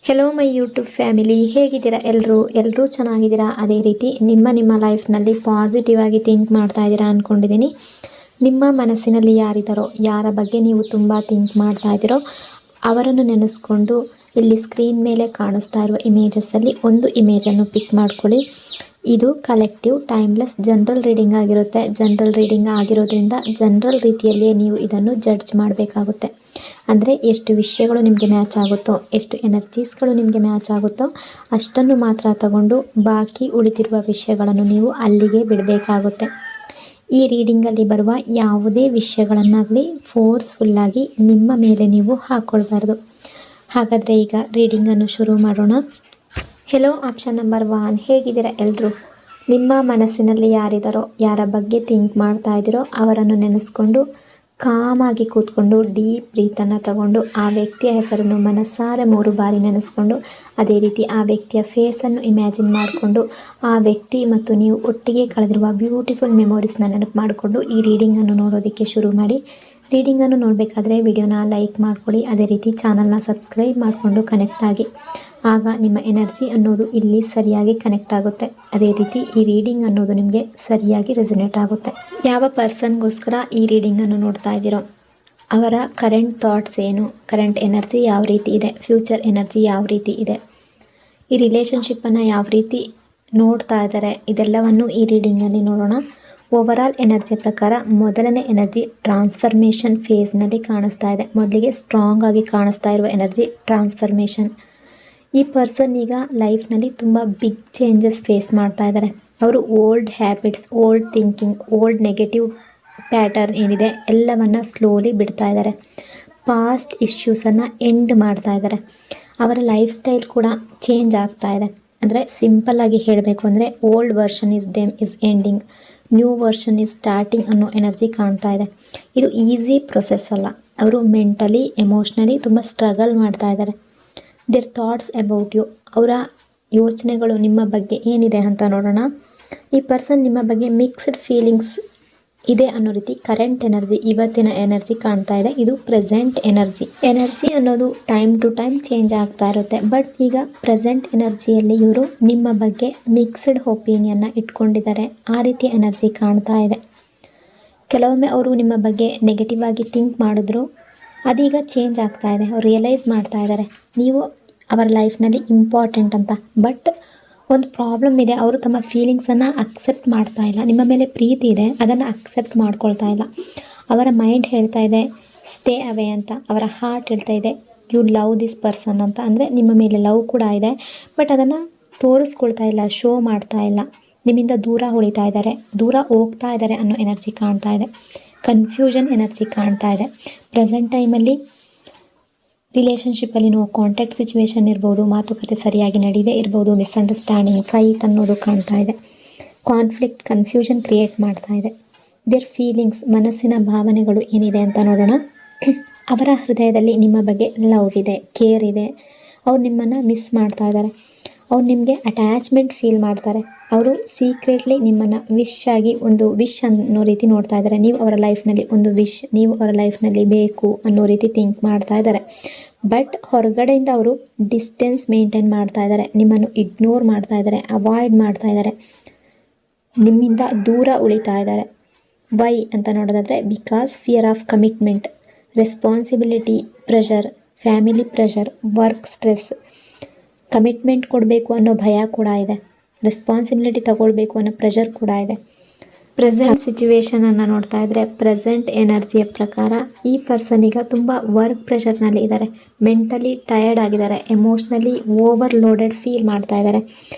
Hello my YouTube family, ಹೇಗಿದ್ದೀರಾ? ಎಲ್ಲರೂ ಚೆನ್ನಾಗಿದ್ದೀರಾ? ಅದೇ ರೀತಿ ನಿಮ್ಮ ಲೈಫ್ನಲ್ಲಿ ಪಾಸಿಟಿವ್ ಆಗಿ ಥಿಂಕ್ ಮಾಡ್ತಾ ಇದ್ದೀರಾ ಅಂದ್ಕೊಂಡಿದ್ದೀನಿ. ನಿಮ್ಮ ಮನಸ್ಸಿನಲ್ಲಿ ಯಾರಿದ್ದಾರೋ, ಯಾರ ಬಗ್ಗೆ ನೀವು ತುಂಬ ಥಿಂಕ್ ಮಾಡ್ತಾ ಇದ್ದೀರೋ ಅವರನ್ನು ನೆನೆಸ್ಕೊಂಡು ಇಲ್ಲಿ ಸ್ಕ್ರೀನ್ ಮೇಲೆ ಕಾಣಿಸ್ತಾ ಇರುವ ಇಮೇಜಸ್ಸಲ್ಲಿ ಒಂದು ಇಮೇಜನ್ನು ಪಿಕ್ ಮಾಡ್ಕೊಳ್ಳಿ. ಇದು ಕಲೆಕ್ಟಿವ್ ಟೈಮ್ಲೆಸ್ ಜನರಲ್ ರೀಡಿಂಗ್ ಆಗಿರುತ್ತೆ. ಜನರಲ್ ರೀಡಿಂಗ್ ಆಗಿರೋದ್ರಿಂದ ಜನರಲ್ ರೀತಿಯಲ್ಲಿಯೇ ನೀವು ಇದನ್ನು ಜಡ್ಜ್ ಮಾಡಬೇಕಾಗುತ್ತೆ. ಅಂದರೆ ಎಷ್ಟು ವಿಷಯಗಳು ನಿಮಗೆ ಮ್ಯಾಚ್ ಆಗುತ್ತೋ, ಎಷ್ಟು ಎನರ್ಜೀಸ್ಗಳು ನಿಮಗೆ ಮ್ಯಾಚ್ ಆಗುತ್ತೋ ಅಷ್ಟನ್ನು ಮಾತ್ರ ತಗೊಂಡು ಬಾಕಿ ಉಳಿದಿರುವ ವಿಷಯಗಳನ್ನು ನೀವು ಅಲ್ಲಿಗೆ ಬಿಡಬೇಕಾಗುತ್ತೆ. ಈ ರೀಡಿಂಗಲ್ಲಿ ಬರುವ ಯಾವುದೇ ವಿಷಯಗಳನ್ನಾಗಲಿ ಫೋರ್ಸ್ಫುಲ್ಲಾಗಿ ನಿಮ್ಮ ಮೇಲೆ ನೀವು ಹಾಕ್ಕೊಳ್ಬಾರ್ದು. ಹಾಗಾದರೆ ಈಗ ರೀಡಿಂಗನ್ನು ಶುರು ಮಾಡೋಣ. ಹೆಲೋ ಆಪ್ಷನ್ ನಂಬರ್ 1, ಹೇಗಿದ್ದೀರಾ ಎಲ್ಲರೂ? ನಿಮ್ಮ ಮನಸ್ಸಿನಲ್ಲಿ ಯಾರಿದ್ದಾರೋ, ಯಾರ ಬಗ್ಗೆ ಥಿಂಕ್ ಮಾಡ್ತಾ ಇದ್ದೀರೋ ಅವರನ್ನು ನೆನೆಸ್ಕೊಂಡು ಕಾಮಾಗಿ ಕೂತ್ಕೊಂಡು ಡೀಪ್ ಬ್ರೀತನ್ನು ತಗೊಂಡು ಆ ವ್ಯಕ್ತಿಯ ಹೆಸರನ್ನು ಮನಸ್ಸಾರೆ 3 ಬಾರಿ ನೆನೆಸ್ಕೊಂಡು ಅದೇ ರೀತಿ ಆ ವ್ಯಕ್ತಿಯ ಫೇಸನ್ನು ಇಮ್ಯಾಜಿನ್ ಮಾಡಿಕೊಂಡು ಆ ವ್ಯಕ್ತಿ ಮತ್ತು ನೀವು ಒಟ್ಟಿಗೆ ಕಳೆದಿರುವ ಬ್ಯೂಟಿಫುಲ್ ಮೆಮೊರೀಸ್ನ ನೆನಪು ಮಾಡಿಕೊಂಡು ಈ ರೀಡಿಂಗನ್ನು ನೋಡೋದಕ್ಕೆ ಶುರು ಮಾಡಿ. ರೀಡಿಂಗನ್ನು ನೋಡಬೇಕಾದ್ರೆ ವಿಡಿಯೋನ ಲೈಕ್ ಮಾಡ್ಕೊಳ್ಳಿ, ಅದೇ ರೀತಿ ಚಾನಲ್ನ ಸಬ್ಸ್ಕ್ರೈಬ್ ಮಾಡಿಕೊಂಡು ಕನೆಕ್ಟ್ ಆಗಿ. ಆಗ ನಿಮ್ಮ ಎನರ್ಜಿ ಅನ್ನೋದು ಇಲ್ಲಿ ಸರಿಯಾಗಿ ಕನೆಕ್ಟ್ ಆಗುತ್ತೆ. ಅದೇ ರೀತಿ ಈ ರೀಡಿಂಗ್ ಅನ್ನೋದು ನಿಮಗೆ ಸರಿಯಾಗಿ ರೆಸೊನೇಟ್ ಆಗುತ್ತೆ. ಯಾವ ಪರ್ಸನ್ಗೋಸ್ಕರ ಈ ರೀಡಿಂಗನ್ನು ನೋಡ್ತಾ ಇದ್ದೀರೋ ಅವರ ಕರೆಂಟ್ ಥಾಟ್ಸ್ ಏನು, ಕರೆಂಟ್ ಎನರ್ಜಿ ಯಾವ ರೀತಿ ಇದೆ, ಫ್ಯೂಚರ್ ಎನರ್ಜಿ ಯಾವ ರೀತಿ ಇದೆ, ಈ ರಿಲೇಷನ್ಶಿಪ್ಪನ್ನು ಯಾವ ರೀತಿ ನೋಡ್ತಾ ಇದ್ದಾರೆ, ಇದೆಲ್ಲವನ್ನು ಈ ರೀಡಿಂಗಲ್ಲಿ ನೋಡೋಣ. ಓವರಾಲ್ ಎನರ್ಜಿ ಪ್ರಕಾರ ಮೊದಲನೇ ಎನರ್ಜಿ ಟ್ರಾನ್ಸ್ಫರ್ಮೇಷನ್ ಫೇಸ್ನಲ್ಲಿ ಕಾಣಿಸ್ತಾ ಇದೆ. ಮೊದಲಿಗೆ ಸ್ಟ್ರಾಂಗ್ ಆಗಿ ಕಾಣಿಸ್ತಾ ಇರುವ ಎನರ್ಜಿ ಟ್ರಾನ್ಸ್ಫರ್ಮೇಷನ್. ಈ ಪರ್ಸನ್ ಈಗ ಲೈಫ್ನಲ್ಲಿ ತುಂಬ ಬಿಗ್ ಚೇಂಜಸ್ ಫೇಸ್ ಮಾಡ್ತಾ ಇದ್ದಾರೆ. ಅವರು old habits, old thinking, old negative pattern ಏನಿದೆ ಎಲ್ಲವನ್ನು ಸ್ಲೋಲಿ ಬಿಡ್ತಾ ಇದ್ದಾರೆ. ಪಾಸ್ಟ್ ಇಶ್ಯೂಸನ್ನು ಎಂಡ್ ಮಾಡ್ತಾ ಇದ್ದಾರೆ. ಅವರ ಲೈಫ್ ಸ್ಟೈಲ್ ಕೂಡ ಚೇಂಜ್ ಆಗ್ತಾ ಇದೆ. ಅಂದರೆ ಸಿಂಪಲ್ಲಾಗಿ ಹೇಳಬೇಕು ಅಂದರೆ old version is ending, new version is starting ಅನ್ನೋ ಎನರ್ಜಿ ಕಾಣ್ತಾ ಇದೆ. ಇದು ಈಸಿ ಪ್ರೊಸೆಸ್ ಅಲ್ಲ. ಅವರು ಮೆಂಟಲಿ ಎಮೋಷ್ನಲಿ ತುಂಬ ಸ್ಟ್ರಗಲ್ ಮಾಡ್ತಾ ಇದ್ದಾರೆ. ದೇರ್ ಥಾಟ್ಸ್ ಅಬೌಟ್ ಯು, ಅವರ ಯೋಚನೆಗಳು ನಿಮ್ಮ ಬಗ್ಗೆ ಏನಿದೆ ಅಂತ ನೋಡೋಣ. ಈ ಪರ್ಸನ್ ನಿಮ್ಮ ಬಗ್ಗೆ ಮಿಕ್ಸ್ಡ್ ಫೀಲಿಂಗ್ಸ್ ಇದೆ ಅನ್ನೋ ರೀತಿ ಕರೆಂಟ್ ಎನರ್ಜಿ, ಇವತ್ತಿನ ಎನರ್ಜಿ ಕಾಣ್ತಾ ಇದೆ. ಇದು ಪ್ರೆಸೆಂಟ್ ಎನರ್ಜಿ ಅನ್ನೋದು ಟೈಮ್ ಟು ಟೈಮ್ ಚೇಂಜ್ ಆಗ್ತಾ ಇರುತ್ತೆ. ಬಟ್ ಈಗ ಪ್ರೆಸೆಂಟ್ ಎನರ್ಜಿಯಲ್ಲಿ ಇವರು ನಿಮ್ಮ ಬಗ್ಗೆ ಮಿಕ್ಸ್ಡ್ ಒಪಿನಿಯನ್ನ ಇಟ್ಕೊಂಡಿದ್ದಾರೆ. ಆ ರೀತಿ ಎನರ್ಜಿ ಕಾಣ್ತಾ ಇದೆ. ಕೆಲವೊಮ್ಮೆ ಅವರು ನಿಮ್ಮ ಬಗ್ಗೆ ನೆಗೆಟಿವ್ ಆಗಿ ಥಿಂಕ್ ಮಾಡಿದ್ರು, ಅದೀಗ ಚೇಂಜ್ ಆಗ್ತಾ ಇದೆ. ಅವ್ರು ರಿಯಲೈಸ್ ಮಾಡ್ತಾ ಇದ್ದಾರೆ ನೀವು ಅವರ ಲೈಫ್ನಲ್ಲಿ ಇಂಪಾರ್ಟೆಂಟ್ ಅಂತ. ಬಟ್ ಒಂದು ಪ್ರಾಬ್ಲಮ್ ಇದೆ, ಅವರು ತಮ್ಮ ಫೀಲಿಂಗ್ಸನ್ನು ಅಕ್ಸೆಪ್ಟ್ ಮಾಡ್ತಾ ಇಲ್ಲ. ನಿಮ್ಮ ಮೇಲೆ ಪ್ರೀತಿ ಇದೆ, ಅದನ್ನು ಅಕ್ಸೆಪ್ಟ್ ಮಾಡ್ಕೊಳ್ತಾ ಇಲ್ಲ. ಅವರ ಮೈಂಡ್ ಹೇಳ್ತಾ ಇದೆ ಸ್ಟೇ ಅವೇ ಅಂತ, ಅವರ ಹಾರ್ಟ್ ಹೇಳ್ತಾ ಇದೆ ಯು ಲವ್ ದಿಸ್ ಪರ್ಸನ್ ಅಂತ. ಅಂದರೆ ನಿಮ್ಮ ಮೇಲೆ ಲವ್ ಕೂಡ ಇದೆ, ಬಟ್ ಅದನ್ನು ತೋರಿಸ್ಕೊಳ್ತಾ ಇಲ್ಲ, ಶೋ ಮಾಡ್ತಾ ಇಲ್ಲ. ನಿಮ್ಮಿಂದ ದೂರ ಉಳಿತಾ ಇದ್ದಾರೆ, ದೂರ ಹೋಗ್ತಾ ಇದ್ದಾರೆ ಅನ್ನೋ ಎನರ್ಜಿ ಕಾಣ್ತಾ ಇದೆ. ಕನ್ಫ್ಯೂಷನ್ ಎನರ್ಜಿ ಕಾಣ್ತಾ ಇದೆ. ಪ್ರೆಸೆಂಟ್ ಟೈಮಲ್ಲಿ ರಿಲೇಷನ್ಶಿಪ್ಪಲ್ಲಿ ನೋ ಕಾಂಟ್ಯಾಕ್ಟ್ ಸಿಚುವೇಶನ್ ಇರ್ಬೋದು, ಮಾತುಕತೆ ಸರಿಯಾಗಿ ನಡೀದೇ ಇರ್ಬೋದು, ಮಿಸ್ಅಂಡರ್ಸ್ಟ್ಯಾಂಡಿಂಗ್, ಫೈಟ್ ಅನ್ನೋದು ಕಾಣ್ತಾ ಇದೆ. ಕಾನ್ಫ್ಲಿಕ್ಟ್, ಕನ್ಫ್ಯೂಷನ್ ಕ್ರಿಯೇಟ್ ಮಾಡ್ತಾ ಇದೆ. ದೇರ್ ಫೀಲಿಂಗ್ಸ್, ಮನಸ್ಸಿನ ಭಾವನೆಗಳು ಏನಿದೆ ಅಂತ ನೋಡೋಣ. ಅವರ ಹೃದಯದಲ್ಲಿ ನಿಮ್ಮ ಬಗ್ಗೆ ಲವ್ ಇದೆ, ಕೇರ್ ಇದೆ. ಅವ್ರು ನಿಮ್ಮನ್ನು ಮಿಸ್ ಮಾಡ್ತಾ ಇದ್ದಾರೆ. ಅವ್ರು ನಿಮಗೆ ಅಟ್ಯಾಚ್ಮೆಂಟ್ ಫೀಲ್ ಮಾಡ್ತಾರೆ. ಅವರು ಸೀಕ್ರೆಟ್ಲಿ ನಿಮ್ಮನ್ನು ಒಂದು ವಿಶ್ ಅನ್ನೋ ರೀತಿ ನೋಡ್ತಾ ಇದ್ದಾರೆ. ನೀವು ಅವರ ಲೈಫ್ನಲ್ಲಿ ಒಂದು ವಿಶ್, ನೀವು ಅವರ ಲೈಫ್ನಲ್ಲಿ ಬೇಕು ಅನ್ನೋ ರೀತಿ ಥಿಂಕ್ ಮಾಡ್ತಾ ಇದ್ದಾರೆ. ಬಟ್ ಹೊರಗಡೆಯಿಂದ ಅವರು ಡಿಸ್ಟೆನ್ಸ್ ಮೇಂಟೈನ್ ಮಾಡ್ತಾ ಇದ್ದಾರೆ. ನಿಮ್ಮನ್ನು ಇಗ್ನೋರ್ ಮಾಡ್ತಾ ಇದ್ದಾರೆ, ಅವಾಯ್ಡ್ ಮಾಡ್ತಾ ಇದ್ದಾರೆ, ನಿಮ್ಮಿಂದ ದೂರ ಉಳಿತಾ ಇದ್ದಾರೆ. ವೈ ಅಂತ ನೋಡೋದಾದರೆ because fear of commitment, responsibility pressure, family pressure, work stress. Commitment ಕೊಡಬೇಕು ಅನ್ನೋ ಭಯ ಕೂಡ ಇದೆ, ರೆಸ್ಪಾನ್ಸಿಬಿಲಿಟಿ ತಗೊಳ್ಬೇಕು ಅನ್ನೋ ಪ್ರೆಷರ್ ಕೂಡ ಇದೆ. ಪ್ರೆಸೆಂಟ್ ಸಿಚುವೇಶನನ್ನು ನೋಡ್ತಾ ಇದ್ದರೆ ಪ್ರೆಸೆಂಟ್ ಎನರ್ಜಿಯ ಪ್ರಕಾರ ಈ ಪರ್ಸನ್ ಈಗ ತುಂಬ ವರ್ಕ್ ಪ್ರೆಷರ್ನಲ್ಲಿ ಇದ್ದಾರೆ. ಮೆಂಟಲಿ ಟಯರ್ಡ್ ಆಗಿದ್ದಾರೆ, ಎಮೋಷ್ನಲಿ ಓವರ್ಲೋಡೆಡ್ ಫೀಲ್ ಮಾಡ್ತಾ ಇದ್ದಾರೆ.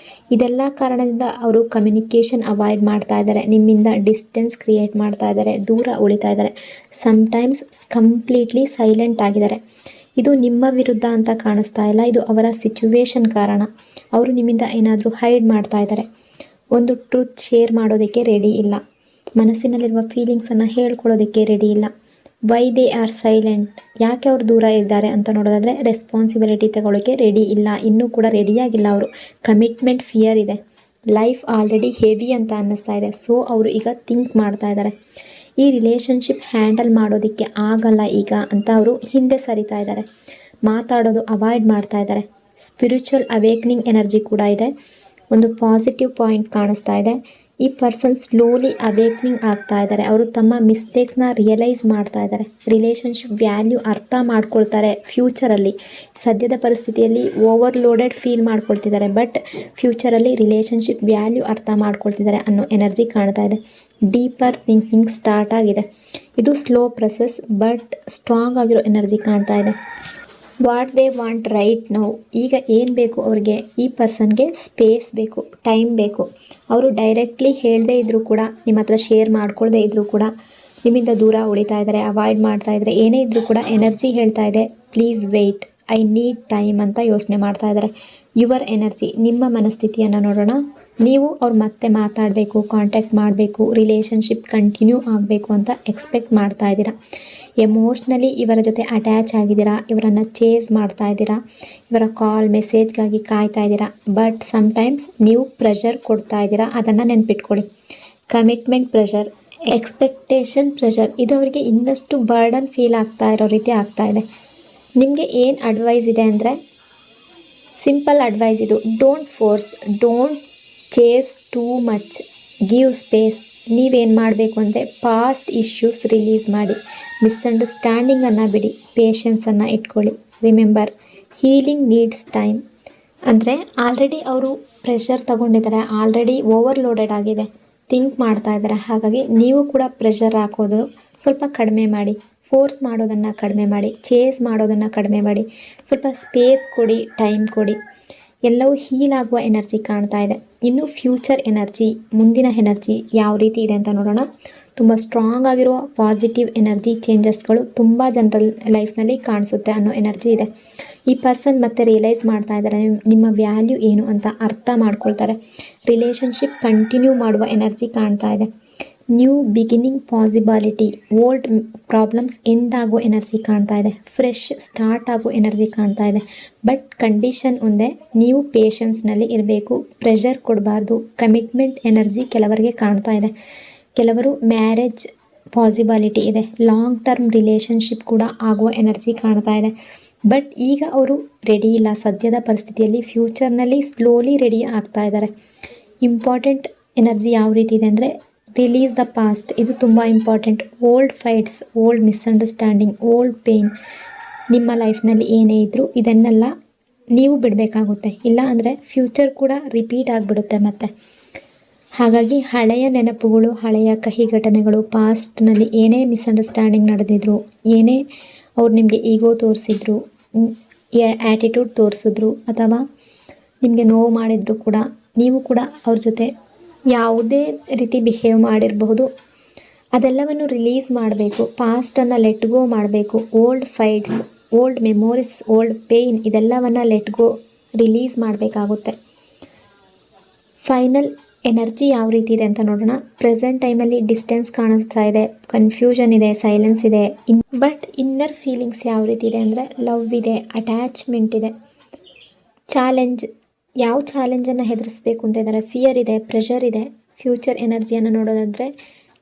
ಇದೆಲ್ಲ ಕಾರಣದಿಂದ ಅವರು ಕಮ್ಯುನಿಕೇಷನ್ ಅವಾಯ್ಡ್ ಮಾಡ್ತಾ ಇದ್ದಾರೆ, ನಿಮ್ಮಿಂದ ಡಿಸ್ಟೆನ್ಸ್ ಕ್ರಿಯೇಟ್ ಮಾಡ್ತಾ ಇದ್ದಾರೆ, ದೂರ ಉಳಿತಾ ಇದ್ದಾರೆ. ಸಮ್ಟೈಮ್ಸ್ ಕಂಪ್ಲೀಟ್ಲಿ ಸೈಲೆಂಟ್ ಆಗಿದ್ದಾರೆ. ಇದು ನಿಮ್ಮ ವಿರುದ್ಧ ಅಂತ ಕಾಣಿಸ್ತಾ ಇಲ್ಲ, ಇದು ಅವರ ಸಿಚುವೇಶನ್ ಕಾರಣ. ಅವರು ನಿಮ್ಮಿಂದ ಏನಾದರೂ ಹೈಡ್ ಮಾಡ್ತಾ ಇದ್ದಾರೆ. ಒಂದು ಟ್ರೂತ್ ಶೇರ್ ಮಾಡೋದಕ್ಕೆ ರೆಡಿ ಇಲ್ಲ, ಮನಸ್ಸಿನಲ್ಲಿರುವ ಫೀಲಿಂಗ್ಸನ್ನು ಹೇಳ್ಕೊಳ್ಳೋದಕ್ಕೆ ರೆಡಿ ಇಲ್ಲ. ವೈ ದೇ ಆರ್ ಸೈಲೆಂಟ್, ಯಾಕೆ ಅವರು ದೂರ ಇದ್ದಾರೆ ಅಂತ ನೋಡೋದಾದರೆ ರೆಸ್ಪಾನ್ಸಿಬಿಲಿಟಿ ತಗೊಳ್ಳೋಕ್ಕೆ ರೆಡಿ ಇಲ್ಲ, ಇನ್ನೂ ಕೂಡ ರೆಡಿಯಾಗಿಲ್ಲ. ಅವರು ಕಮಿಟ್ಮೆಂಟ್ ಫಿಯರ್ ಇದೆ, ಲೈಫ್ ಆಲ್ರೆಡಿ ಹೆವಿ ಅಂತ ಅನ್ನಿಸ್ತಾ ಇದೆ. ಸೊ ಅವರು ಈಗ ಥಿಂಕ್ ಮಾಡ್ತಾ ಇದ್ದಾರೆ ಈ ರಿಲೇಷನ್ಶಿಪ್ ಹ್ಯಾಂಡಲ್ ಮಾಡೋದಕ್ಕೆ ಆಗಲ್ಲ ಈಗ ಅಂತ ಅವರು ಹಿಂದೆ ಸರಿತಾ ಇದ್ದಾರೆ. ಮಾತಾಡೋದು ಅವಾಯ್ಡ್ ಮಾಡ್ತಾ ಇದ್ದಾರೆ. ಸ್ಪಿರಿಚುವಲ್ ಅವೇಕ್ನಿಂಗ್ ಎನರ್ಜಿ ಕೂಡ ಇದೆ. ಒಂದು ಪಾಸಿಟಿವ್ ಪಾಯಿಂಟ್ ಕಾಣಿಸ್ತಾ ಇದೆ. ಈ ಪರ್ಸನ್ ಸ್ಲೋಲಿ ಅವೇಕ್ನಿಂಗ್ ಆಗ್ತಾ ಇದ್ದಾರೆ. ಅವರು ತಮ್ಮ ಮಿಸ್ಟೇಕ್ಸ್ನ ರಿಯಲೈಸ್ ಮಾಡ್ತಾ ಇದ್ದಾರೆ. ರಿಲೇಷನ್ಶಿಪ್ ವ್ಯಾಲ್ಯೂ ಅರ್ಥ ಮಾಡ್ಕೊಳ್ತಾರೆ. ಫ್ಯೂಚರಲ್ಲಿ ಸದ್ಯದ ಪರಿಸ್ಥಿತಿಯಲ್ಲಿ ಓವರ್ಲೋಡೆಡ್ ಫೀಲ್ ಮಾಡ್ಕೊಳ್ತಿದ್ದಾರೆ, ಬಟ್ ಫ್ಯೂಚರಲ್ಲಿ ರಿಲೇಷನ್ಶಿಪ್ ವ್ಯಾಲ್ಯೂ ಅರ್ಥ ಮಾಡ್ಕೊಳ್ತಿದ್ದಾರೆ ಅನ್ನೋ ಎನರ್ಜಿ ಕಾಣ್ತಾ ಇದೆ. ಡೀಪರ್ ಥಿಂಕಿಂಗ್ ಸ್ಟಾರ್ಟ್ ಆಗಿದೆ. ಇದು ಸ್ಲೋ ಪ್ರೊಸೆಸ್ ಬಟ್ ಸ್ಟ್ರಾಂಗ್ ಆಗಿರೋ ಎನರ್ಜಿ ಕಾಣ್ತಾ ಇದೆ. What they want right now, ಈಗ ಏನು ಬೇಕು ಅವ್ರಿಗೆ, ಈ ಪರ್ಸನ್ಗೆ ಸ್ಪೇಸ್ ಬೇಕು, ಟೈಮ್ ಬೇಕು. ಅವರು ಡೈರೆಕ್ಟ್ಲಿ ಹೇಳದೇ ಇದ್ದರೂ ಕೂಡ, ನಿಮ್ಮ ಹತ್ರ ಶೇರ್ ಮಾಡ್ಕೊಳ್ಳದೇ ಇದ್ದರೂ ಕೂಡ, ನಿಮ್ಮಿಂದ ದೂರ ಉಳಿತಾ ಇದ್ದಾರೆ, ಅವಾಯ್ಡ್ ಮಾಡ್ತಾ ಇದ್ದಾರೆ, ಏನೇ ಇದ್ದರೂ ಕೂಡ ಎನರ್ಜಿ ಹೇಳ್ತಾ ಇದೆ please weight, I need time ಅಂತ ಯೋಚನೆ ಮಾಡ್ತಾ ಇದ್ದಾರೆ. ಯುವರ್ ಎನರ್ಜಿ, ನಿಮ್ಮ ಮನಸ್ಥಿತಿಯನ್ನು ನೋಡೋಣ. ನೀವು ಅವ್ರು ಮತ್ತೆ ಮಾತಾಡಬೇಕು, ಕಾಂಟ್ಯಾಕ್ಟ್ ಮಾಡಬೇಕು, ರಿಲೇಷನ್ಶಿಪ್ ಕಂಟಿನ್ಯೂ ಆಗಬೇಕು ಅಂತ ಎಕ್ಸ್ಪೆಕ್ಟ್ ಮಾಡ್ತಾ ಇದ್ದೀರಾ. ಎಮೋಷ್ನಲಿ ಇವರ ಜೊತೆ ಅಟ್ಯಾಚ್ ಆಗಿದ್ದೀರಾ, ಇವರನ್ನು ಚೇಸ್ ಮಾಡ್ತಾ ಇದ್ದೀರಾ, ಇವರ ಕಾಲ್ ಮೆಸೇಜ್ಗಾಗಿ ಕಾಯ್ತಾ ಇದ್ದೀರಾ. ಬಟ್ ಸಮ್ಟೈಮ್ಸ್ ನೀವು ಪ್ರೆಷರ್ ಕೊಡ್ತಾ ಇದ್ದೀರಾ, ಅದನ್ನು ನೆನ್ಪಿಟ್ಕೊಳ್ಳಿ. ಕಮಿಟ್ಮೆಂಟ್ ಪ್ರೆಷರ್, ಎಕ್ಸ್ಪೆಕ್ಟೇಷನ್ ಪ್ರೆಷರ್, ಇದು ಅವರಿಗೆ ಇನ್ನಷ್ಟು ಬರ್ಡನ್ ಫೀಲ್ ಆಗ್ತಾ ಇರೋ ರೀತಿ ಆಗ್ತಾ ಇದೆ. ನಿಮಗೆ ಏನು ಅಡ್ವೈಸ್ ಇದೆ ಅಂದರೆ, ಸಿಂಪಲ್ ಅಡ್ವೈಸ್ ಇದು. Don't force, don't chase too much, give space. ನೀವೇನು ಮಾಡಬೇಕು ಅಂದರೆ ಪಾಸ್ಟ್ ಇಶ್ಯೂಸ್ ರಿಲೀಸ್ ಮಾಡಿ, ಮಿಸ್ಅಂಡರ್ಸ್ಟ್ಯಾಂಡಿಂಗನ್ನು ಬಿಡಿ, ಪೇಷನ್ಸನ್ನು ಇಟ್ಕೊಳ್ಳಿ. Remember, healing needs time. ಅಂದರೆ ಆಲ್ರೆಡಿ ಅವರು ಪ್ರೆಷರ್ ತಗೊಂಡಿದ್ದಾರೆ, ಆಲ್ರೆಡಿ ಓವರ್ಲೋಡೆಡ್ ಆಗಿದೆ, ಥಿಂಕ್ ಮಾಡ್ತಾ ಇದ್ದಾರೆ. ಹಾಗಾಗಿ ನೀವು ಕೂಡ ಪ್ರೆಷರ್ ಹಾಕೋದು ಸ್ವಲ್ಪ ಕಡಿಮೆ ಮಾಡಿ, ಫೋರ್ಸ್ ಮಾಡೋದನ್ನು ಕಡಿಮೆ ಮಾಡಿ, ಚೇಸ್ ಮಾಡೋದನ್ನು ಕಡಿಮೆ ಮಾಡಿ, ಸ್ವಲ್ಪ ಸ್ಪೇಸ್ ಕೊಡಿ, ಟೈಮ್ ಕೊಡಿ. ಎಲ್ಲವೂ ಹೀಲ್ ಆಗುವ ಎನರ್ಜಿ ಕಾಣ್ತಾ ಇದೆ. ಇನ್ನು ಫ್ಯೂಚರ್ ಎನರ್ಜಿ, ಮುಂದಿನ ಎನರ್ಜಿ ಯಾವ ರೀತಿ ಇದೆ ಅಂತ ನೋಡೋಣ. ತುಂಬ ಸ್ಟ್ರಾಂಗ್ ಆಗಿರುವ ಪಾಸಿಟಿವ್ ಎನರ್ಜಿ ಚೇಂಜಸ್ಗಳು ತುಂಬ ಜನರ ಲೈಫ್ನಲ್ಲಿ ಕಾಣಿಸುತ್ತೆ ಅನ್ನೋ ಎನರ್ಜಿ ಇದೆ. ಈ ಪರ್ಸನ್ ಮತ್ತೆ ರಿಯಲೈಸ್ ಮಾಡ್ತಾ ಇದ್ದಾರೆ, ನಿಮ್ಮ ವ್ಯಾಲ್ಯೂ ಏನು ಅಂತ ಅರ್ಥ ಮಾಡ್ಕೊಳ್ತಾರೆ. ರಿಲೇಷನ್ಶಿಪ್ ಕಂಟಿನ್ಯೂ ಮಾಡುವ ಎನರ್ಜಿ ಕಾಣ್ತಾ ಇದೆ. New beginning possibility, old problems end ಆಗೋ ಎನರ್ಜಿ ಕಾಣ್ತಾ ಇದೆ. ಫ್ರೆಶ್ ಸ್ಟಾರ್ಟ್ ಆಗೋ ಎನರ್ಜಿ ಕಾಣ್ತಾ ಇದೆ. ಬಟ್ ಕಂಡೀಷನ್ ಒಂದೇ, ನೀವು ಪೇಷನ್ಸ್ನಲ್ಲಿ ಇರಬೇಕು, ಪ್ರೆಷರ್ ಕೊಡಬಾರ್ದು. ಕಮಿಟ್ಮೆಂಟ್ ಎನರ್ಜಿ ಕೆಲವರಿಗೆ ಕಾಣ್ತಾ ಇದೆ. ಕೆಲವರು ಮ್ಯಾರೇಜ್ ಪಾಸಿಬಿಲಿಟಿ ಇದೆ, ಲಾಂಗ್ ಟರ್ಮ್ ರಿಲೇಷನ್ಶಿಪ್ ಕೂಡ ಆಗುವ ಎನರ್ಜಿ ಕಾಣ್ತಾ ಇದೆ. ಬಟ್ ಈಗ ಅವರು ರೆಡಿ ಇಲ್ಲ ಸದ್ಯದ ಪರಿಸ್ಥಿತಿಯಲ್ಲಿ. ಫ್ಯೂಚರ್ನಲ್ಲಿ ಸ್ಲೋಲಿ ರೆಡಿ ಆಗ್ತಾ ಇದ್ದಾರೆ. ಇಂಪಾರ್ಟೆಂಟ್ ಎನರ್ಜಿ ಯಾವ ರೀತಿ ಇದೆ ಅಂದರೆ, ರಿಲೀಸ್ ದ ಪಾಸ್ಟ್, ಇದು ತುಂಬ important. Old fights, old misunderstanding, old pain, ನಿಮ್ಮ ಲೈಫ್ನಲ್ಲಿ ಏನೇ ಇದ್ದರೂ ಇದನ್ನೆಲ್ಲ ನೀವು ಬಿಡಬೇಕಾಗುತ್ತೆ. ಇಲ್ಲ ಅಂದರೆ ಫ್ಯೂಚರ್ ಕೂಡ ರಿಪೀಟ್ ಆಗಿಬಿಡುತ್ತೆ ಮತ್ತೆ. ಹಾಗಾಗಿ ಹಳೆಯ ನೆನಪುಗಳು, ಹಳೆಯ ಕಹಿ ಘಟನೆಗಳು, ಪಾಸ್ಟ್ನಲ್ಲಿ ಏನೇ ಮಿಸ್ಅಂಡರ್ಸ್ಟ್ಯಾಂಡಿಂಗ್ ನಡೆದಿದ್ರು, ಏನೇ ಅವ್ರು ನಿಮಗೆ ಈಗೋ ತೋರಿಸಿದ್ರು, ಆ್ಯಟಿಟ್ಯೂಡ್ ತೋರಿಸಿದ್ರು, ಅಥವಾ ನಿಮಗೆ ನೋವು ಮಾಡಿದ್ರು ಕೂಡ, ನೀವು ಕೂಡ ಅವ್ರ ಜೊತೆ ಯಾವುದೇ ರೀತಿ ಬಿಹೇವ್ ಮಾಡಿರಬಹುದು, ಅದೆಲ್ಲವನ್ನು ರಿಲೀಸ್ ಮಾಡಬೇಕು. ಪಾಸ್ಟನ್ನು ಲೆಟ್ ಗೋ ಮಾಡಬೇಕು. Old fights, old memories, old pain, ಇದೆಲ್ಲವನ್ನು ಲೆಟ್ ಗೋ, ರಿಲೀಸ್ ಮಾಡಬೇಕಾಗುತ್ತೆ. ಫೈನಲ್ ಎನರ್ಜಿ ಯಾವ ರೀತಿ ಇದೆ ಅಂತ ನೋಡೋಣ. ಪ್ರೆಸೆಂಟ್ ಟೈಮಲ್ಲಿ ಡಿಸ್ಟೆನ್ಸ್ ಕಾಣಿಸ್ತಾ ಇದೆ, ಕನ್ಫ್ಯೂಷನ್ ಇದೆ, ಸೈಲೆನ್ಸ್ ಇದೆ. ಬಟ್ ಇನ್ನರ್ ಫೀಲಿಂಗ್ಸ್ ಯಾವ ರೀತಿ ಇದೆ ಅಂದರೆ, ಲವ್ ಇದೆ, ಅಟ್ಯಾಚ್ಮೆಂಟ್ ಇದೆ. ಚಾಲೆಂಜ್, ಯಾವ ಚಾಲೆಂಜನ್ನು ಹೆದರಿಸ್ಬೇಕು ಅಂತ ಇದ್ದಾರೆ. ಫಿಯರ್ ಇದೆ, ಪ್ರೆಷರ್ ಇದೆ. ಫ್ಯೂಚರ್ ಎನರ್ಜಿಯನ್ನು ನೋಡೋದಾದರೆ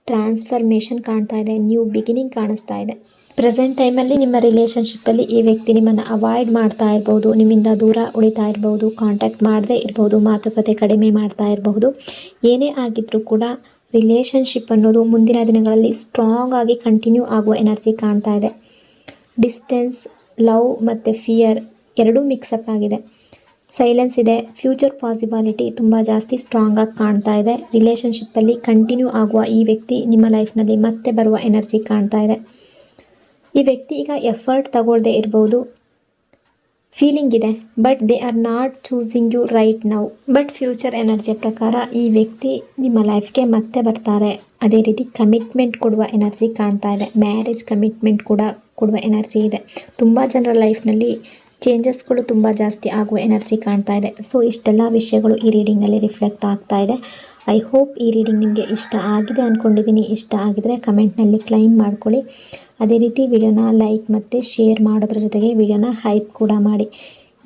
ಟ್ರಾನ್ಸ್ಫರ್ಮೇಷನ್ ಕಾಣ್ತಾ ಇದೆ, ನ್ಯೂ ಬಿಗಿನಿಂಗ್ ಕಾಣಿಸ್ತಾ ಇದೆ. ಪ್ರೆಸೆಂಟ್ ಟೈಮಲ್ಲಿ ನಿಮ್ಮ ರಿಲೇಷನ್ಶಿಪ್ಪಲ್ಲಿ ಈ ವ್ಯಕ್ತಿ ನಿಮ್ಮನ್ನು ಅವಾಯ್ಡ್ ಮಾಡ್ತಾ ಇರ್ಬೋದು, ನಿಮ್ಮಿಂದ ದೂರ ಉಳಿತಾ ಇರ್ಬೋದು, ಕಾಂಟ್ಯಾಕ್ಟ್ ಮಾಡದೇ ಇರ್ಬೋದು, ಮಾತುಕತೆ ಕಡಿಮೆ ಮಾಡ್ತಾ ಇರಬಹುದು. ಏನೇ ಆಗಿದ್ರೂ ಕೂಡ ರಿಲೇಷನ್ಶಿಪ್ ಅನ್ನೋದು ಮುಂದಿನ ದಿನಗಳಲ್ಲಿ ಸ್ಟ್ರಾಂಗ್ ಆಗಿ ಕಂಟಿನ್ಯೂ ಆಗುವ ಎನರ್ಜಿ ಕಾಣ್ತಾ ಇದೆ. ಡಿಸ್ಟೆನ್ಸ್, ಲವ್ ಮತ್ತು ಫಿಯರ್ ಎರಡೂ ಮಿಕ್ಸಪ್ ಆಗಿದೆ. ಸೈಲೆನ್ಸ್ ಇದೆ. ಫ್ಯೂಚರ್ ಪಾಸಿಬಿಲಿಟಿ ತುಂಬ ಜಾಸ್ತಿ ಸ್ಟ್ರಾಂಗ್ ಆಗಿ ಕಾಣ್ತಾ ಇದೆ. ರಿಲೇಷನ್ಶಿಪ್ಪಲ್ಲಿ ಕಂಟಿನ್ಯೂ ಆಗುವ ಈ ವ್ಯಕ್ತಿ ನಿಮ್ಮ ಲೈಫ್ನಲ್ಲಿ ಮತ್ತೆ ಬರುವ ಎನರ್ಜಿ ಕಾಣ್ತಾ ಇದೆ. ಈ ವ್ಯಕ್ತಿ ಈಗ ಎಫರ್ಟ್ ತಗೊಳ್ಳದೆ ಇರ್ಬೋದು, ಫೀಲಿಂಗ್ ಇದೆ, but they are not choosing you right now. But future ಎನರ್ಜಿಯ ಪ್ರಕಾರ ಈ ವ್ಯಕ್ತಿ ನಿಮ್ಮ ಲೈಫ್ಗೆ ಮತ್ತೆ ಬರ್ತಾರೆ. ಅದೇ ರೀತಿ ಕಮಿಟ್ಮೆಂಟ್ ಕೊಡುವ ಎನರ್ಜಿ ಕಾಣ್ತಾ ಇದೆ. ಮ್ಯಾರೇಜ್ ಕಮಿಟ್ಮೆಂಟ್ ಕೂಡ ಕೊಡುವ ಎನರ್ಜಿ ಇದೆ. ತುಂಬ ಜನರ ಲೈಫ್ನಲ್ಲಿ ಚೇಂಜಸ್ಗಳು ತುಂಬ ಜಾಸ್ತಿ ಆಗುವ ಎನರ್ಜಿ ಕಾಣ್ತಾ ಇದೆ. ಸೊ ಇಷ್ಟೆಲ್ಲ ವಿಷಯಗಳು ಈ ರೀಡಿಂಗಲ್ಲಿ ರಿಫ್ಲೆಕ್ಟ್ ಆಗ್ತಾ ಇದೆ. ಐ ಹೋಪ್ ಈ ರೀಡಿಂಗ್ ನಿಮಗೆ ಇಷ್ಟ ಆಗಿದೆ ಅಂದ್ಕೊಂಡಿದ್ದೀನಿ. ಇಷ್ಟ ಆಗಿದರೆ ಕಮೆಂಟ್ನಲ್ಲಿ ಕ್ಲೈಮ್ ಮಾಡ್ಕೊಳ್ಳಿ. ಅದೇ ರೀತಿ ವಿಡಿಯೋನ ಲೈಕ್ ಮತ್ತು ಶೇರ್ ಮಾಡೋದ್ರ ಜೊತೆಗೆ ವಿಡಿಯೋನ ಹೈಪ್ ಕೂಡ ಮಾಡಿ.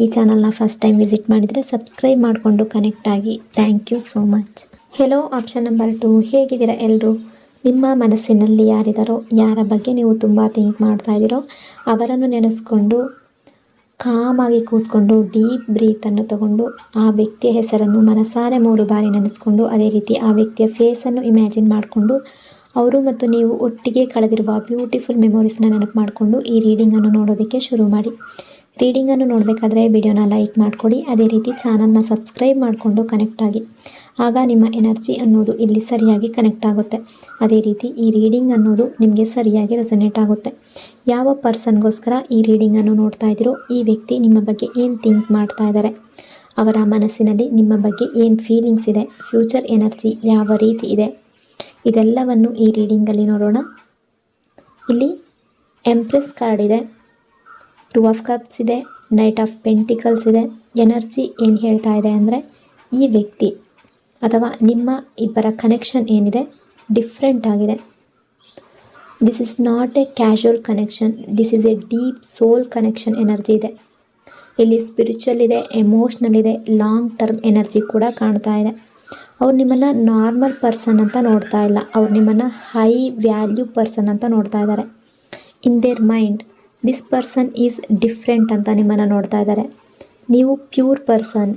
ಈ ಚಾನಲ್ನ ಫಸ್ಟ್ ಟೈಮ್ ವಿಸಿಟ್ ಮಾಡಿದರೆ ಸಬ್ಸ್ಕ್ರೈಬ್ ಮಾಡಿಕೊಂಡು ಕನೆಕ್ಟ್ ಆಗಿ. Thank you so much. Hello option number 2, ಹೇಗಿದ್ದೀರಾ ಎಲ್ಲರೂ? ನಿಮ್ಮ ಮನಸ್ಸಿನಲ್ಲಿ ಯಾರಿದ್ದಾರೋ, ಯಾರ ಬಗ್ಗೆ ನೀವು ತುಂಬ ಥಿಂಕ್ ಮಾಡ್ತಾ ಇದ್ದೀರೋ ಅವರನ್ನು ನೆನೆಸ್ಕೊಂಡು ಕಾಮಾಗಿ ಕೂತ್ಕೊಂಡು ಡೀಪ್ ಬ್ರೀತನ್ನು ತಗೊಂಡು ಆ ವ್ಯಕ್ತಿಯ ಹೆಸರನ್ನು ಮನಸಾರೆ 3 ಬಾರಿ ನೆನೆಸ್ಕೊಂಡು, ಅದೇ ರೀತಿ ಆ ವ್ಯಕ್ತಿಯ ಫೇಸನ್ನು ಇಮ್ಯಾಜಿನ್ ಮಾಡಿಕೊಂಡು, ಅವರು ಮತ್ತು ನೀವು ಒಟ್ಟಿಗೆ ಕಳೆದಿರುವ ಬ್ಯೂಟಿಫುಲ್ ಮೆಮೊರೀಸ್ನ ನೆನಪು ಮಾಡಿಕೊಂಡು ಈ ರೀಡಿಂಗನ್ನು ನೋಡೋದಕ್ಕೆ ಶುರು ಮಾಡಿ. ರೀಡಿಂಗನ್ನು ನೋಡಬೇಕಾದ್ರೆ ವಿಡಿಯೋನ ಲೈಕ್ ಮಾಡಿಕೊಡಿ, ಅದೇ ರೀತಿ ಚಾನಲ್ನ ಸಬ್ಸ್ಕ್ರೈಬ್ ಮಾಡಿಕೊಂಡು ಕನೆಕ್ಟ್ ಆಗಿ. ಆಗ ನಿಮ್ಮ ಎನರ್ಜಿ ಅನ್ನೋದು ಇಲ್ಲಿ ಸರಿಯಾಗಿ ಕನೆಕ್ಟ್ ಆಗುತ್ತೆ. ಅದೇ ರೀತಿ ಈ ರೀಡಿಂಗ್ ಅನ್ನೋದು ನಿಮಗೆ ಸರಿಯಾಗಿ ರೆಸೊನೇಟ್ ಆಗುತ್ತೆ. ಯಾವ ಪರ್ಸನ್ಗೋಸ್ಕರ ಈ ರೀಡಿಂಗನ್ನು ನೋಡ್ತಾ ಇದ್ದೀರೋ ಈ ವ್ಯಕ್ತಿ ನಿಮ್ಮ ಬಗ್ಗೆ ಏನು ಥಿಂಕ್ ಮಾಡ್ತಾ ಇದ್ದಾರೆ, ಅವರ ಮನಸ್ಸಿನಲ್ಲಿ ನಿಮ್ಮ ಬಗ್ಗೆ ಏನು ಫೀಲಿಂಗ್ಸ್ ಇದೆ, ಫ್ಯೂಚರ್ ಎನರ್ಜಿ ಯಾವ ರೀತಿ ಇದೆ, ಇದೆಲ್ಲವನ್ನು ಈ ರೀಡಿಂಗಲ್ಲಿ ನೋಡೋಣ. ಇಲ್ಲಿ ಎಂಪ್ರೆಸ್ ಕಾರ್ಡ್ ಇದೆ, 2 ಆಫ್ ಕಪ್ಸ್ ಇದೆ, ನೈಟ್ ಆಫ್ ಪೆಂಟಿಕಲ್ಸ್ ಇದೆ. ಎನರ್ಜಿ ಏನು ಹೇಳ್ತಾ ಇದೆ ಅಂದರೆ, ಈ ವ್ಯಕ್ತಿ ಅಥವಾ ನಿಮ್ಮ ಇಬ್ಬರ ಕನೆಕ್ಷನ್ ಏನಿದೆ ಡಿಫ್ರೆಂಟ್ ಆಗಿದೆ. This is not a casual connection, this is a deep soul connection energy ಇದೆ. ಇಲ್ಲಿ ಸ್ಪಿರಿಚುವಲ್ ಇದೆ, ಎಮೋಷ್ನಲ್ ಇದೆ, ಲಾಂಗ್ ಟರ್ಮ್ ಎನರ್ಜಿ ಕೂಡ ಕಾಣ್ತಾ ಇದೆ. ಅವ್ರು ನಿಮ್ಮನ್ನು ನಾರ್ಮಲ್ ಪರ್ಸನ್ ಅಂತ ನೋಡ್ತಾ ಇಲ್ಲ, ಅವ್ರು ನಿಮ್ಮನ್ನು ಹೈ ವ್ಯಾಲ್ಯೂ ಪರ್ಸನ್ ಅಂತ ನೋಡ್ತಾ ಇದ್ದಾರೆ. In their mind this person is different ಅಂತ ನಿಮ್ಮನ್ನು ನೋಡ್ತಾ ಇದ್ದಾರೆ. ನೀವು ಪ್ಯೂರ್ ಪರ್ಸನ್,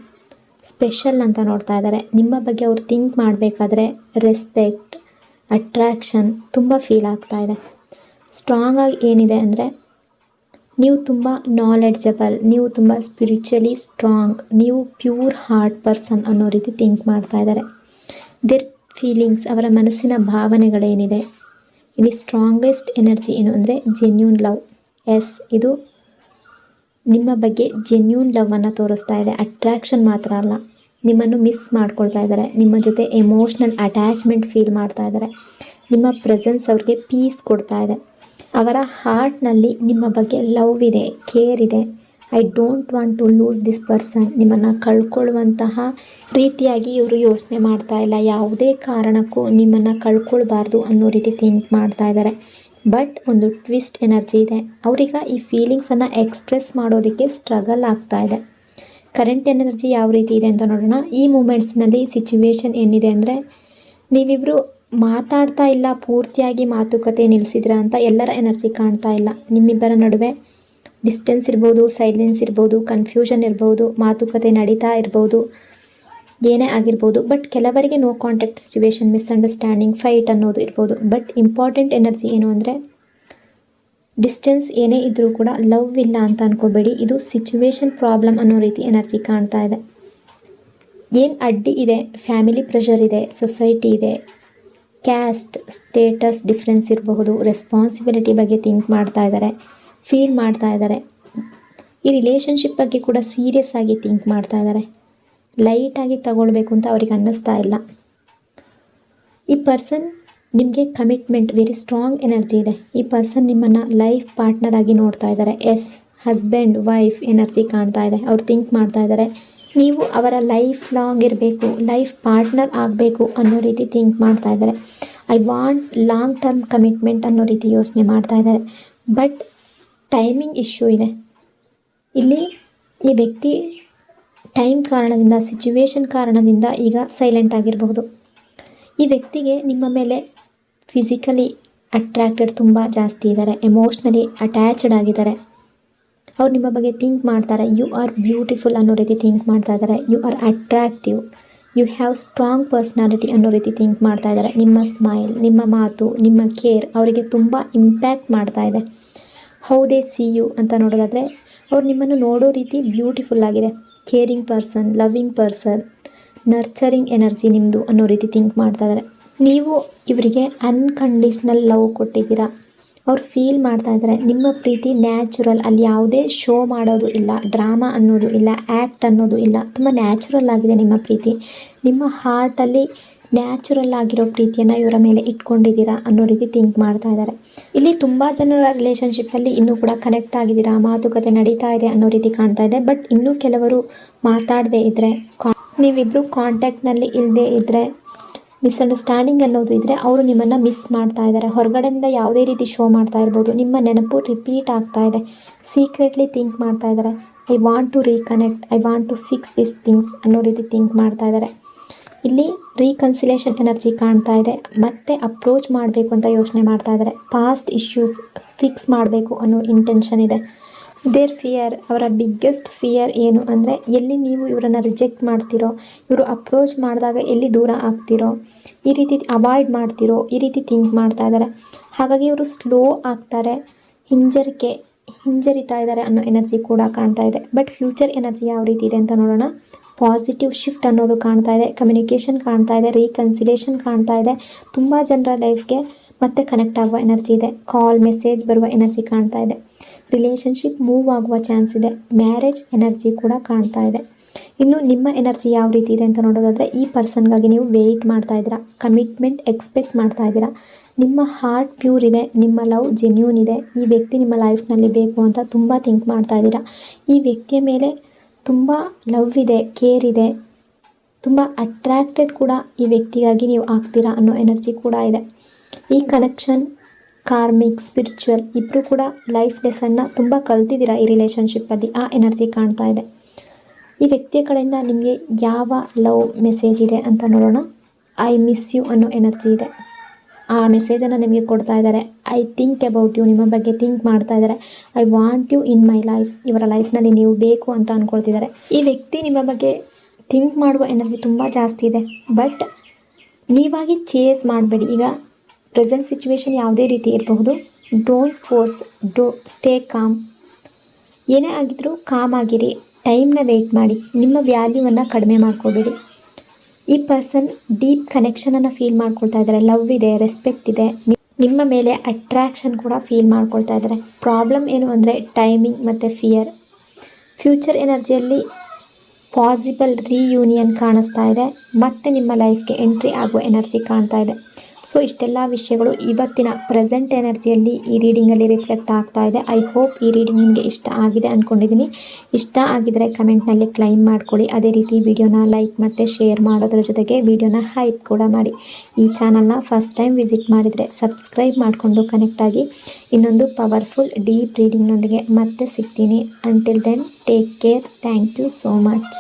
ಸ್ಪೆಷಲ್ ಅಂತ ನೋಡ್ತಾ ಇದ್ದಾರೆ. ನಿಮ್ಮ ಬಗ್ಗೆ ಅವ್ರು ಥಿಂಕ್ ಮಾಡಬೇಕಾದ್ರೆ ರೆಸ್ಪೆಕ್ಟ್, ಅಟ್ರ್ಯಾಕ್ಷನ್ ತುಂಬ ಫೀಲ್ ಆಗ್ತಾ ಇದೆ. ಸ್ಟ್ರಾಂಗ್ ಆಗಿ ಏನಿದೆ ಅಂದರೆ, ನೀವು ತುಂಬ ನಾಲೆಡ್ಜಬಲ್, ನೀವು ತುಂಬ ಸ್ಪಿರಿಚುವಲಿ ಸ್ಟ್ರಾಂಗ್, ನೀವು ಪ್ಯೂರ್ ಹಾರ್ಟ್ ಪರ್ಸನ್ ಅನ್ನೋ ರೀತಿ ಥಿಂಕ್ ಮಾಡ್ತಾ ಇದ್ದಾರೆ. ದೇರ್ ಫೀಲಿಂಗ್ಸ್, ಅವರ ಮನಸ್ಸಿನ ಭಾವನೆಗಳೇನಿದೆ. ಇಲ್ಲಿ ಸ್ಟ್ರಾಂಗೆಸ್ಟ್ ಎನರ್ಜಿ ಏನು ಅಂದರೆ ಜೆನ್ಯೂನ್ ಲವ್. ಎಸ್, ಇದು ನಿಮ್ಮ ಬಗ್ಗೆ ಜೆನ್ಯೂನ್ ಲವ್ವನ್ನು ತೋರಿಸ್ತಾ ಇದೆ. ಅಟ್ರ್ಯಾಕ್ಷನ್ ಮಾತ್ರ ಅಲ್ಲ, ನಿಮ್ಮನ್ನು ಮಿಸ್ ಮಾಡ್ಕೊಳ್ತಾ ಇದ್ದಾರೆ, ನಿಮ್ಮ ಜೊತೆ ಎಮೋಷ್ನಲ್ ಅಟ್ಯಾಚ್ಮೆಂಟ್ ಫೀಲ್ ಮಾಡ್ತಾ ಇದ್ದಾರೆ. ನಿಮ್ಮ ಪ್ರೆಸೆನ್ಸ್ ಅವ್ರಿಗೆ ಪೀಸ್ ಕೊಡ್ತಾ ಇದೆ. ಅವರ ಹಾರ್ಟ್ನಲ್ಲಿ ನಿಮ್ಮ ಬಗ್ಗೆ ಲವ್ ಇದೆ, ಕೇರ್ ಇದೆ. I don't want to lose this person. ನಿಮ್ಮನ್ನು ಕಳ್ಕೊಳ್ಳುವಂತಹ ರೀತಿಯಾಗಿ ಇವರು ಯೋಚನೆ ಮಾಡ್ತಾ ಇಲ್ಲ. ಯಾವುದೇ ಕಾರಣಕ್ಕೂ ನಿಮ್ಮನ್ನು ಕಳ್ಕೊಳ್ಬಾರ್ದು ಅನ್ನೋ ರೀತಿ ಥಿಂಕ್ ಮಾಡ್ತಾ ಇದ್ದಾರೆ. ಬಟ್ ಒಂದು ಟ್ವಿಸ್ಟ್ ಎನರ್ಜಿ ಇದೆ. ಅವರೀಗ ಈ ಫೀಲಿಂಗ್ಸನ್ನು ಎಕ್ಸ್ಪ್ರೆಸ್ ಮಾಡೋದಕ್ಕೆ ಸ್ಟ್ರಗಲ್ ಆಗ್ತಾ ಇದೆ. ಕರೆಂಟ್ ಎನರ್ಜಿ ಯಾವ ರೀತಿ ಇದೆ ಅಂತ ನೋಡೋಣ. ಈ ಮೂಮೆಂಟ್ಸ್ನಲ್ಲಿ ಸಿಚುವೇಶನ್ ಏನಿದೆ ಅಂದರೆ, ನೀವಿಬ್ಬರು ಮಾತಾಡ್ತಾ ಇಲ್ಲ, ಪೂರ್ತಿಯಾಗಿ ಮಾತುಕತೆ ನಿಲ್ಲಿಸಿದ್ರ ಅಂತ ಎಲ್ಲರ ಎನರ್ಜಿ ಕಾಣ್ತಾ ಇಲ್ಲ. ನಿಮ್ಮಿಬ್ಬರ ನಡುವೆ ಡಿಸ್ಟೆನ್ಸ್ ಇರ್ಬೋದು, ಸೈಲೆನ್ಸ್ ಇರ್ಬೋದು, ಕನ್ಫ್ಯೂಷನ್ ಇರ್ಬೋದು, ಮಾತುಕತೆ ನಡೀತಾ ಇರ್ಬೋದು, ಏನೇ ಆಗಿರ್ಬೋದು. ಬಟ್ ಕೆಲವರಿಗೆ no contact situation, misunderstanding, fight ಅನ್ನೋದು ಇರ್ಬೋದು. ಬಟ್ ಇಂಪಾರ್ಟೆಂಟ್ ಎನರ್ಜಿ ಏನು ಅಂದರೆ, ಡಿಸ್ಟೆನ್ಸ್ ಏನೇ ಇದ್ದರೂ ಕೂಡ ಲವ್ ಇಲ್ಲ ಅಂತ ಅಂದ್ಕೋಬೇಡಿ. ಇದು ಸಿಚುವೇಶನ್ ಪ್ರಾಬ್ಲಮ್ ಅನ್ನೋ ರೀತಿ ಎನರ್ಜಿ ಕಾಣ್ತಾ ಇದೆ. ಏನು ಅಡ್ಡಿ ಇದೆ, ಫ್ಯಾಮಿಲಿ ಪ್ರೆಷರ್ ಇದೆ, ಸೊಸೈಟಿ ಇದೆ, ಕ್ಯಾಸ್ಟ್ ಸ್ಟೇಟಸ್ ಡಿಫ್ರೆನ್ಸ್ ಇರಬಹುದು, ರೆಸ್ಪಾನ್ಸಿಬಿಲಿಟಿ ಬಗ್ಗೆ ಥಿಂಕ್ ಮಾಡ್ತಾ ಇದ್ದಾರೆ, ಫೀಲ್ ಮಾಡ್ತಾ ಇದ್ದಾರೆ. ಈ ರಿಲೇಷನ್ಶಿಪ್ ಬಗ್ಗೆ ಕೂಡ ಸೀರಿಯಸ್ ಆಗಿ ಥಿಂಕ್ ಮಾಡ್ತಾ ಇದ್ದಾರೆ. ಲೈಟಾಗಿ ತಗೊಳ್ಬೇಕು ಅಂತ ಅವ್ರಿಗೆ ಅನ್ನಿಸ್ತಾ ಇಲ್ಲ. ಈ ಪರ್ಸನ್ ನಿಮಗೆ ಕಮಿಟ್ಮೆಂಟ್, ವೆರಿ ಸ್ಟ್ರಾಂಗ್ ಎನರ್ಜಿ ಇದೆ. ಈ ಪರ್ಸನ್ ನಿಮ್ಮನ್ನು ಲೈಫ್ ಪಾರ್ಟ್ನರ್ ಆಗಿ ನೋಡ್ತಾ ಇದ್ದಾರೆ. ಎಸ್, ಹಸ್ಬೆಂಡ್ ವೈಫ್ ಎನರ್ಜಿ ಕಾಣ್ತಾ ಇದೆ. ಅವ್ರು ಥಿಂಕ್ ಮಾಡ್ತಾ ಇದ್ದಾರೆ, ನೀವು ಅವರ ಲೈಫ್ ಲಾಂಗ್ ಇರಬೇಕು, ಲೈಫ್ ಪಾರ್ಟ್ನರ್ ಆಗಬೇಕು ಅನ್ನೋ ರೀತಿ ಥಿಂಕ್ ಮಾಡ್ತಾ ಇದ್ದಾರೆ. I want long term commitment ಅನ್ನೋ ರೀತಿ ಯೋಚನೆ ಮಾಡ್ತಾ ಇದ್ದಾರೆ. ಬಟ್ ಟೈಮಿಂಗ್ ಇಶ್ಯೂ ಇದೆ. ಇಲ್ಲಿ ಈ ವ್ಯಕ್ತಿ ಟೈಮ್ ಕಾರಣದಿಂದ, ಸಿಚುವೇಶನ್ ಕಾರಣದಿಂದ ಈಗ ಸೈಲೆಂಟ್ ಆಗಿರಬಹುದು. ಈ ವ್ಯಕ್ತಿಗೆ ನಿಮ್ಮ ಮೇಲೆ ಫಿಸಿಕಲಿ ಅಟ್ರ್ಯಾಕ್ಟೆಡ್ ತುಂಬ ಜಾಸ್ತಿ ಇದ್ದಾರೆ, ಎಮೋಷ್ನಲಿ ಅಟ್ಯಾಚ್ಡ್ ಆಗಿದ್ದಾರೆ. ಅವ್ರು ನಿಮ್ಮ ಬಗ್ಗೆ ಥಿಂಕ್ ಮಾಡ್ತಾರೆ. ಯು ಆರ್ ಬ್ಯೂಟಿಫುಲ್ ಅನ್ನೋ ರೀತಿ ಥಿಂಕ್ ಮಾಡ್ತಾ ಇದ್ದಾರೆ. You are attractive, you have strong personality ಅನ್ನೋ ರೀತಿ ಥಿಂಕ್ ಮಾಡ್ತಾ ಇದ್ದಾರೆ. ನಿಮ್ಮ ಸ್ಮೈಲ್, ನಿಮ್ಮ ಮಾತು, ನಿಮ್ಮ ಕೇರ್ ಅವರಿಗೆ ತುಂಬ ಇಂಪ್ಯಾಕ್ಟ್ ಮಾಡ್ತಾ ಇದೆ. ಹೌ ದೇ ಸಿ ಯು ಅಂತ ನೋಡೋದಾದರೆ, ಅವ್ರು ನಿಮ್ಮನ್ನು ನೋಡೋ ರೀತಿ ಬ್ಯೂಟಿಫುಲ್ ಆಗಿದೆ. Caring person, loving person, nurturing energy ನಿಮ್ಮದು ಅನ್ನೋ ರೀತಿ ಥಿಂಕ್ ಮಾಡ್ತಾ ಇದ್ದಾರೆ. ನೀವು ಇವರಿಗೆ ಅನ್ಕಂಡೀಷ್ನಲ್ ಲವ್ ಕೊಟ್ಟಿದ್ದೀರಾ. ಅವ್ರು ಫೀಲ್ ಮಾಡ್ತಾ ಇದ್ದಾರೆ ನಿಮ್ಮ ಪ್ರೀತಿ ನ್ಯಾಚುರಲ್, ಅಲ್ಲಿ ಯಾವುದೇ ಶೋ ಮಾಡೋದು ಇಲ್ಲ, ಡ್ರಾಮಾ ಅನ್ನೋದು ಇಲ್ಲ, ಆ್ಯಕ್ಟ್ ಅನ್ನೋದು ಇಲ್ಲ. ತುಂಬ ನ್ಯಾಚುರಲ್ ಆಗಿದೆ ನಿಮ್ಮ ಪ್ರೀತಿ. ನಿಮ್ಮ ಹಾರ್ಟಲ್ಲಿ ನ್ಯಾಚುರಲ್ ಆಗಿರೋ ಪ್ರೀತಿಯನ್ನು ಇವರ ಮೇಲೆ ಇಟ್ಕೊಂಡಿದ್ದೀರಾ ಅನ್ನೋ ರೀತಿ ಥಿಂಕ್ ಮಾಡ್ತಾ ಇದ್ದಾರೆ. ಇಲ್ಲಿ ತುಂಬ ಜನರ ರಿಲೇಷನ್ಶಿಪ್ಪಲ್ಲಿ ಇನ್ನೂ ಕೂಡ ಕನೆಕ್ಟ್ ಆಗಿದ್ದೀರಾ, ಮಾತುಕತೆ ನಡೀತಾ ಇದೆ ಅನ್ನೋ ರೀತಿ ಕಾಣ್ತಾ ಇದೆ. ಬಟ್ ಇನ್ನೂ ಕೆಲವರು ಮಾತಾಡದೇ ಇದ್ದರೆ, ನೀವಿಬ್ಬರು ಕಾಂಟ್ಯಾಕ್ಟ್ನಲ್ಲಿ ಇಲ್ಲದೇ ಇದ್ದರೆ, ಮಿಸ್ಅಂಡರ್ಸ್ಟ್ಯಾಂಡಿಂಗ್ ಅನ್ನೋದು ಇದ್ದರೆ, ಅವರು ನಿಮ್ಮನ್ನು ಮಿಸ್ ಮಾಡ್ತಾ ಇದ್ದಾರೆ. ಹೊರಗಡೆಯಿಂದ ಯಾವುದೇ ರೀತಿ ಶೋ ಮಾಡ್ತಾ ಇರ್ಬೋದು. ನಿಮ್ಮ ನೆನಪು ರಿಪೀಟ್ ಆಗ್ತಾ ಇದೆ. ಸೀಕ್ರೆಟ್ಲಿ ಥಿಂಕ್ ಮಾಡ್ತಾ ಇದ್ದಾರೆ. I want to reconnect, I want to fix this things ಅನ್ನೋ ರೀತಿ ಥಿಂಕ್ ಮಾಡ್ತಾ ಇದ್ದಾರೆ. ಇಲ್ಲಿ ರೀಕನ್ಸಿಲೇಷನ್ ಎನರ್ಜಿ ಕಾಣ್ತಾ ಇದೆ. ಮತ್ತೆ ಅಪ್ರೋಚ್ ಮಾಡಬೇಕು ಅಂತ ಯೋಚನೆ ಮಾಡ್ತಾ ಇದ್ದಾರೆ. ಪಾಸ್ಟ್ ಇಶ್ಯೂಸ್ ಫಿಕ್ಸ್ ಮಾಡಬೇಕು ಅನ್ನೋ ಇಂಟೆನ್ಷನ್ ಇದೆ. ದೇರ್ ಫಿಯರ್, ಅವರ ಬಿಗ್ಗೆಸ್ಟ್ ಫಿಯರ್ ಏನು ಅಂದರೆ ಎಲ್ಲಿ ನೀವು ಇವರನ್ನು ರಿಜೆಕ್ಟ್ ಮಾಡ್ತೀರೋ, ಇವರು ಅಪ್ರೋಚ್ ಮಾಡಿದಾಗ ಎಲ್ಲಿ ದೂರ ಆಗ್ತಿರೋ, ಈ ರೀತಿ ಅವಾಯ್ಡ್ ಮಾಡ್ತಿರೋ, ಈ ರೀತಿ ಥಿಂಕ್ ಮಾಡ್ತಾ ಇದ್ದಾರೆ. ಹಾಗಾಗಿ ಇವರು ಸ್ಲೋ ಆಗ್ತಾರೆ, ಹಿಂಜರಿತಾ ಇದ್ದಾರೆ ಅನ್ನೋ ಎನರ್ಜಿ ಕೂಡ ಕಾಣ್ತಾ ಇದೆ. ಬಟ್ ಫ್ಯೂಚರ್ ಎನರ್ಜಿ ಯಾವ ರೀತಿ ಇದೆ ಅಂತ ನೋಡೋಣ. ಪಾಸಿಟಿವ್ ಶಿಫ್ಟ್ ಅನ್ನೋದು ಕಾಣ್ತಾ ಇದೆ, ಕಮ್ಯುನಿಕೇಷನ್ ಕಾಣ್ತಾ ಇದೆ, ರೀಕನ್ಸಿಲೇಷನ್ ಕಾಣ್ತಾ ಇದೆ, ತುಂಬ ಜನರ ಲೈಫ್ಗೆ ಮತ್ತೆ ಕನೆಕ್ಟ್ ಆಗುವ ಎನರ್ಜಿ ಇದೆ, ಕಾಲ್ ಮೆಸೇಜ್ ಬರುವ ಎನರ್ಜಿ ಕಾಣ್ತಾ ಇದೆ, ರಿಲೇಷನ್ಶಿಪ್ ಮೂವ್ ಆಗುವ ಚಾನ್ಸ್ ಇದೆ, ಮ್ಯಾರೇಜ್ ಎನರ್ಜಿ ಕೂಡ ಕಾಣ್ತಾ ಇದೆ. ಇನ್ನು ನಿಮ್ಮ ಎನರ್ಜಿ ಯಾವ ರೀತಿ ಇದೆ ಅಂತ ನೋಡೋದಾದರೆ, ಈ ಪರ್ಸನ್ಗಾಗಿ ನೀವು ವೆಯ್ಟ್ ಮಾಡ್ತಾ ಇದ್ದೀರಾ, ಕಮಿಟ್ಮೆಂಟ್ ಎಕ್ಸ್ಪೆಕ್ಟ್ ಮಾಡ್ತಾ ಇದ್ದೀರಾ, ನಿಮ್ಮ ಹಾರ್ಟ್ ಪ್ಯೂರ್ ಇದೆ, ನಿಮ್ಮ ಲವ್ ಜೆನ್ಯೂನ್ ಇದೆ, ಈ ವ್ಯಕ್ತಿ ನಿಮ್ಮ ಲೈಫ್ನಲ್ಲಿ ಬೇಕು ಅಂತ ತುಂಬ ಥಿಂಕ್ ಮಾಡ್ತಾ ಇದ್ದೀರಾ. ಈ ವ್ಯಕ್ತಿಯ ಮೇಲೆ ತುಂಬ ಲವ್ ಇದೆ, ಕೇರ್ ಇದೆ, ತುಂಬ ಅಟ್ರಾಕ್ಟೆಡ್ ಕೂಡ ಈ ವ್ಯಕ್ತಿಗಾಗಿ ನೀವು ಆಗ್ತೀರಾ ಅನ್ನೋ ಎನರ್ಜಿ ಕೂಡ ಇದೆ. ಈ ಕನೆಕ್ಷನ್ ಕಾರ್ಮಿಕ್, ಸ್ಪಿರಿಚುವಲ್ ಇಬ್ಬರು ಕೂಡ ಲೈಫ್ ಲೆಸನ್ನ ತುಂಬ ಕಲ್ತಿದ್ದೀರಾ ಈ ರಿಲೇಷನ್ಶಿಪ್ಪಲ್ಲಿ, ಆ ಎನರ್ಜಿ ಕಾಣ್ತಾ ಇದೆ. ಈ ವ್ಯಕ್ತಿಯ ಕಡೆಯಿಂದ ನಿಮಗೆ ಯಾವ ಲವ್ ಮೆಸೇಜ್ ಇದೆ ಅಂತ ನೋಡೋಣ. ಐ ಮಿಸ್ ಯು ಅನ್ನೋ ಎನರ್ಜಿ ಇದೆ, ಆ ಮೆಸೇಜನ್ನು ನಿಮಗೆ ಕೊಡ್ತಾ ಇದ್ದಾರೆ. ಐ ಥಿಂಕ್ ಅಬೌಟ್ ಯು, ನಿಮ್ಮ ಬಗ್ಗೆ ಥಿಂಕ್ ಮಾಡ್ತಾ ಇದ್ದಾರೆ. I want you in my life, ಇವರ ಲೈಫ್ನಲ್ಲಿ ನೀವು ಬೇಕು ಅಂತ ಅಂದ್ಕೊಳ್ತಿದ್ದಾರೆ. ಈ ವ್ಯಕ್ತಿ ನಿಮ್ಮ ಬಗ್ಗೆ ಥಿಂಕ್ ಮಾಡುವ ಎನರ್ಜಿ ತುಂಬ ಜಾಸ್ತಿ ಇದೆ. ಬಟ್ ನೀವಾಗಿ ಚೇಸ್ ಮಾಡಬೇಡಿ. ಈಗ ಪ್ರೆಸೆಂಟ್ ಸಿಚುವೇಶನ್ ಯಾವುದೇ ರೀತಿ ಇರಬಹುದು, ಡೋಂಟ್ ಫೋರ್ಸ್, ಸ್ಟೇ ಕಾಮ್. ಏನೇ ಆಗಿದ್ರೂ ಕಾಮ್ ಆಗಿರಿ, ಟೈಮ್ನ ವೆಯ್ಟ್ ಮಾಡಿ, ನಿಮ್ಮ ವ್ಯಾಲ್ಯೂವನ್ನು ಕಡಿಮೆ ಮಾಡ್ಕೋಬೇಡಿ. ಈ ಪರ್ಸನ್ ಡೀಪ್ ಕನೆಕ್ಷನನ್ನು ಫೀಲ್ ಮಾಡ್ಕೊಳ್ತಾ ಇದ್ದಾರೆ, ಲವ್ ಇದೆ, ರೆಸ್ಪೆಕ್ಟ್ ಇದೆ, ನಿಮ್ಮ ಮೇಲೆ ಅಟ್ರಾಕ್ಷನ್ ಕೂಡ ಫೀಲ್ ಮಾಡ್ಕೊಳ್ತಾ ಇದ್ದಾರೆ. ಪ್ರಾಬ್ಲಮ್ ಏನು ಅಂದರೆ ಟೈಮಿಂಗ್ ಮತ್ತು ಫಿಯರ್. ಫ್ಯೂಚರ್ ಎನರ್ಜಿಯಲ್ಲಿ ಪಾಸಿಬಲ್ ರೀಯೂನಿಯನ್ ಕಾಣಿಸ್ತಾ ಇದೆ, ಮತ್ತು ನಿಮ್ಮ ಲೈಫ್ಗೆ ಎಂಟ್ರಿ ಆಗುವ ಎನರ್ಜಿ ಕಾಣ್ತಾ ಇದೆ. ಸೊ ಇಷ್ಟೆಲ್ಲ ವಿಷಯಗಳು ಇವತ್ತಿನ ಪ್ರೆಸೆಂಟ್ ಎನರ್ಜಿಯಲ್ಲಿ ಈ ರೀಡಿಂಗಲ್ಲಿ ರಿಫ್ಲೆಕ್ಟ್ ಆಗ್ತಾ ಇದೆ. ಐ ಹೋಪ್ ಈ ರೀಡಿಂಗ್ ನಿಮಗೆ ಇಷ್ಟ ಆಗಿದೆ ಅಂದ್ಕೊಂಡಿದ್ದೀನಿ. ಇಷ್ಟ ಆಗಿದರೆ ಕಮೆಂಟ್ನಲ್ಲಿ ಕ್ಲೈಮ್ ಮಾಡ್ಕೊಳ್ಳಿ. ಅದೇ ರೀತಿ ವಿಡಿಯೋನ ಲೈಕ್ ಮತ್ತು ಶೇರ್ ಮಾಡೋದ್ರ ಜೊತೆಗೆ ವಿಡಿಯೋನ ಹೈಪ್ ಕೂಡ ಮಾಡಿ. ಈ ಚಾನಲ್ನ ಫಸ್ಟ್ ಟೈಮ್ ವಿಸಿಟ್ ಮಾಡಿದರೆ ಸಬ್ಸ್ಕ್ರೈಬ್ ಮಾಡಿಕೊಂಡು ಕನೆಕ್ಟ್ ಆಗಿ. ಇನ್ನೊಂದು ಪವರ್ಫುಲ್ ಡೀಪ್ ರೀಡಿಂಗ್ನೊಂದಿಗೆ ಮತ್ತೆ ಸಿಗ್ತೀನಿ. Until then take care. Thank you so much.